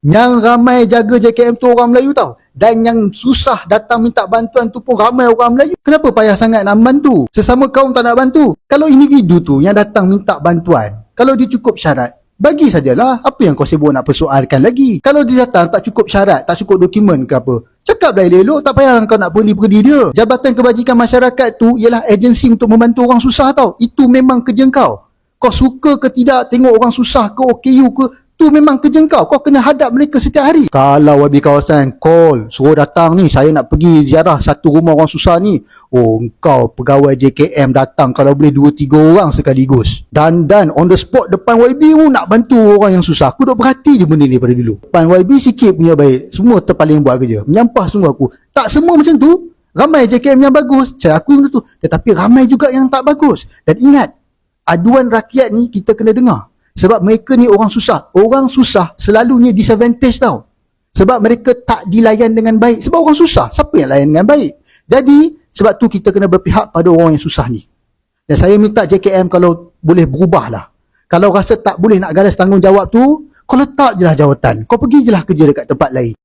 Yang ramai jaga JKM tu orang Melayu tau. Dan yang susah datang minta bantuan tu pun ramai orang Melayu. Kenapa payah sangat nak bantu? Sesama kaum tak nak bantu. Kalau individu tu yang datang minta bantuan, kalau dia cukup syarat, bagi sajalah. Apa yang kau sibuk nak persoalkan lagi? Kalau dia datang tak cukup syarat, tak cukup dokumen ke apa, cakap dah elok, tak payah kau nak pergi dia. Jabatan Kebajikan Masyarakat tu ialah agensi untuk membantu orang susah tau. Itu memang kerja kau. Kau suka ke tidak tengok orang susah ke OKU ke, tu memang kerja kau kena hadap mereka setiap hari. Kalau YB kawasan call, suruh datang ni, saya nak pergi ziarah satu rumah orang susah ni. Oh, kau pegawai JKM datang kalau boleh 2-3 orang sekaligus. Dan on the spot depan YB pun nak bantu orang yang susah. Aku duk perhati je benda ni pada dulu. Depan YB sikit punya baik, semua terpaling buat kerja. Menyampah semua aku. Tak semua macam tu. Ramai JKM yang bagus, saya akui benda tu. Tetapi ramai juga yang tak bagus. Dan ingat, aduan rakyat ni kita kena dengar. Sebab mereka ni orang susah. Orang susah selalunya disadvantage tau. Sebab mereka tak dilayan dengan baik. Sebab orang susah, siapa yang layan dengan baik? Jadi, sebab tu kita kena berpihak pada orang yang susah ni. Dan saya minta JKM kalau boleh berubah lah. Kalau rasa tak boleh nak galas tanggungjawab tu, kau letak je lah jawatan. Kau pergi je lah kerja dekat tempat lain.